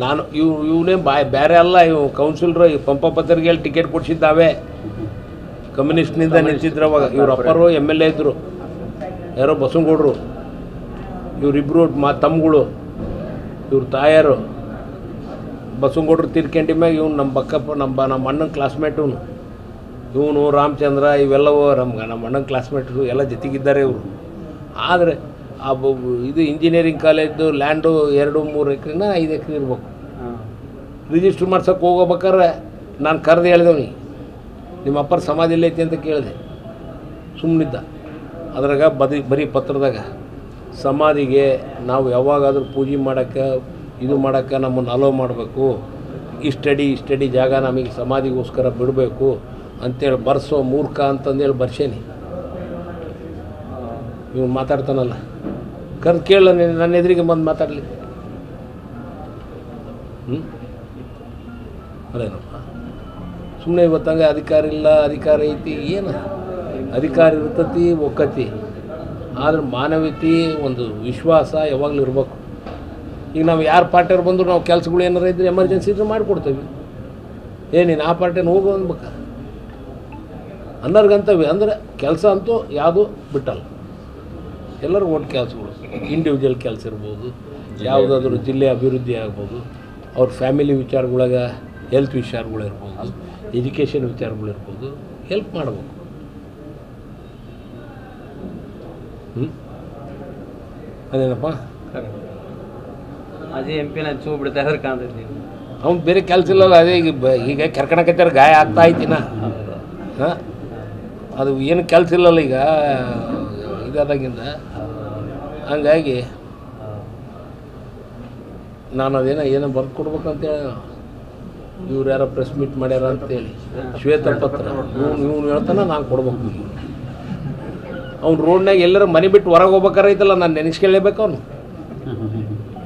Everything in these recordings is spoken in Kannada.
ನಾನು ಇವನೇ ಬೇರೆ ಅಲ್ಲ, ಇವು ಕೌನ್ಸಿಲರು ಪಂಪಪತ್ರಿಗೆ ಹೇಳಿ ಟಿಕೆಟ್ ಕೊಡಿಸಿದ್ದಾವೆ. ಕಮ್ಯುನಿಸ್ಟ್ನಿಂದ ನಿಂತಿದ್ರು ಅವಾಗ. ಇವ್ರ ಅಪ್ಪರು MLA ಇದ್ದರು, ಯಾರೋ ಬಸವನಗೌಡರು. ಇವರಿಬ್ಬರು ತಮ್ಮಗಳು, ಇವ್ರ ತಾಯಾರು. ಬಸವನಗೌಡರು ತೀರ್ಕೊಂಡಿ ಮ್ಯಾಗ ಇವ್ನು ನಮ್ಮ ಬಕ್ಕಪ್ಪ ನಮ್ಮ ಅಣ್ಣನ ಕ್ಲಾಸ್ಮೇಟ್. ಇವನು ರಾಮಚಂದ್ರ ಇವೆಲ್ಲವೂ ನಮ್ಮ ಅಣ್ಣನ ಕ್ಲಾಸ್ಮೇಟ್ರು ಎಲ್ಲ ಜೊತೆಗಿದ್ದಾರೆ ಇವರು. ಆದರೆ ಇದು ಇಂಜಿನಿಯರಿಂಗ್ ಕಾಲೇಜು ಲ್ಯಾಂಡು 2-3 ಎಕರೆನ 5 ಎಕರೆ ಇರ್ಬೇಕು. ರಿಜಿಸ್ಟ್ರ್ ಮಾಡ್ಸೋಕೆ ಹೋಗ್ಬೇಕಾರೆ ನಾನು ಕರೆದು ಹೇಳಿದವನಿ, ನಿಮ್ಮ ಅಪ್ಪರ ಸಮಾಧಿ ಎಲ್ಲೈತಿ ಅಂತ ಕೇಳಿದೆ. ಸುಮ್ಮನಿದ್ದ. ಅದ್ರಾಗ ಬರೀ ಪತ್ರದಾಗ ಸಮಾಧಿಗೆ ನಾವು ಯಾವಾಗಾದರೂ ಪೂಜೆ ಮಾಡೋಕ್ಕೆ ಇದು ಮಾಡೋಕ್ಕೆ ನಮ್ಮನ್ನು ಅಲೋ ಮಾಡಬೇಕು, ಇಷ್ಟಡಿ ಜಾಗ ನಮಗೆ ಸಮಾಧಿಗೋಸ್ಕರ ಬಿಡಬೇಕು ಅಂತೇಳಿ ಬರ್ಸೋ ಮೂರ್ಖ ಅಂತಂದೇಳಿ ಬರ್ಸೇನಿ. ಇವ್ನು ಮಾತಾಡ್ತಾನಲ್ಲ, ಕರೆದು ಕೇಳ, ನನ್ನ ಎದುರಿಗೆ ಬಂದು ಮಾತಾಡಲಿ. ಅದೇನಪ್ಪ ಸುಮ್ಮನೆ ಇವತ್ತಂಗೆ ಅಧಿಕಾರ ಇಲ್ಲ, ಅಧಿಕಾರ ಐತಿ. ಏನು ಅಧಿಕಾರ ಇರ್ತತಿ ಒಕ್ಕತಿ, ಆದರೆ ಮಾನವೀಯತೆ ಒಂದು ವಿಶ್ವಾಸ ಯಾವಾಗಲೂ ಇರಬೇಕು. ಈಗ ನಾವು ಯಾರು ಪಾರ್ಟಿಯವ್ರು ಬಂದರೂ ನಾವು ಕೆಲಸಗಳು ಏನಾರು ಇದ್ದರೆ ಎಮರ್ಜೆನ್ಸಿ ಇದ್ರೆ ಮಾಡಿಕೊಡ್ತೇವೆ. ನೀನು ಆ ಪಾರ್ಟಿನ ಹೋಗು ಅನ್ಬೇಕು ಅನ್ನೋರ್ಗಂತವೆ. ಅಂದರೆ ಕೆಲಸ ಅಂತೂ ಯಾವುದೂ ಬಿಟ್ಟಲ್ಲ, ಎಲ್ಲರೂ ಒಟ್ಟು ಕೆಲಸಗಳು. ಇಂಡಿವಿಜುವಲ್ ಕೆಲಸ ಇರ್ಬೋದು, ಯಾವುದಾದ್ರೂ ಜಿಲ್ಲೆ ಅಭಿವೃದ್ಧಿ ಆಗ್ಬೋದು, ಅವ್ರ ಫ್ಯಾಮಿಲಿ ವಿಚಾರಗಳಾಗ ಹೆಲ್ತ್ ವಿಚಾರಗಳಿರ್ಬೋದು, ಎಜುಕೇಷನ್ ವಿಚಾರಗಳಿರ್ಬೋದು, ಹೆಲ್ಪ್ ಮಾಡಬೇಕು. ಅದೇನಪ್ಪ ಅದೇ MP ಚೂ ಬಿಡ್ತಾ ಕಾಣ್ತೈತಿ. ಅವ್ನು ಬೇರೆ ಕೆಲಸ ಇಲ್ಲಲ್ಲ. ಅದೇ ಈಗ ಕೆರ್ಕಣಕತ್ತಾರ ಗಾಯ ಆಗ್ತಾ ಐತಿನ. ಹಾಂ, ಅದು ಏನು ಕೆಲಸ ಇಲ್ಲಲ್ಲ ಈಗ ಇದಾದಾಗಿಂದ. ಹಂಗಾಗಿ ನಾನು ಏನೋ ಬರ್ದು ಕೊಡ್ಬೇಕಂತೇಳಿ ಇವ್ರು ಯಾರೋ ಪ್ರೆಸ್ ಮೀಟ್ ಮಾಡ್ಯಾರ ಅಂತೇಳಿ ಶ್ವೇತಪತ್ರ ಇವ್ನು ಹೇಳ್ತಾನೆ ನಾನು ಕೊಡ್ಬೇಕು. ಅವ್ನು ರೋಡ್ನಾಗ ಎಲ್ಲರೂ ಮನೆ ಬಿಟ್ಟು ಹೊರಗೆ ಹೋಗ್ಬೇಕಾರೆ ಐತಲ್ಲ, ನಾನು ನೆನೆಸ್ಕೊಳ್ಳೇಬೇಕು ಅವನು.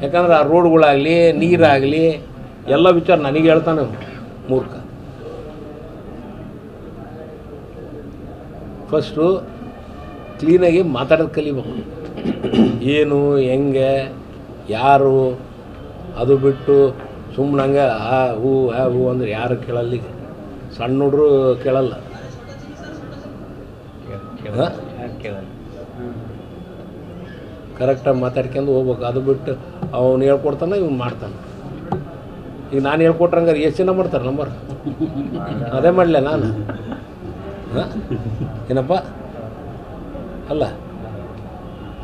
ಯಾಕಂದ್ರೆ ಆ ರೋಡ್ಗಳಾಗಲಿ ನೀರಾಗಲಿ ಎಲ್ಲ ವಿಚಾರ ನನಗೆ ಹೇಳ್ತಾನೆ ಮೂರ್ಖ. ಫಸ್ಟು ಕ್ಲೀನಾಗಿ ಮಾತಾಡೋದು ಕಲಿಬೇಕು. ಏನು ಹೆಂಗೆ ಯಾರು ಅದು ಬಿಟ್ಟು ಸುಮ್ಮನಂಗೆ ಹೂ ಅಂದ್ರೆ ಯಾರು ಕೇಳಲ್ಲ. ಈಗ ಸಣ್ಣ ಹುಡ್ರು ಕೇಳಲ್ಲ. ಕರೆಕ್ಟಾಗಿ ಮಾತಾಡ್ಕೊಂಡು ಹೋಗ್ಬೇಕು. ಅದು ಬಿಟ್ಟು ಅವನು ಹೇಳ್ಕೊಡ್ತಾನೆ, ಇವ್ನು ಮಾಡ್ತಾನೆ. ಈಗ ನಾನು ಹೇಳ್ಕೊಟ್ರಂಗೆ ಎಷ್ಟು ಜನ ಮಾಡ್ತಾರೆ ನಂಬರ್? ಅದೇ ಮಾಡಲ ನಾನು. ಹಾಂ ಏನಪ್ಪ ಅಲ್ಲ,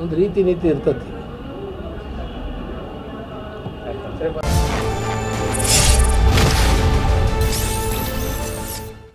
ಒಂದು ರೀತಿ ನೀತಿ ಇರ್ತತಿ.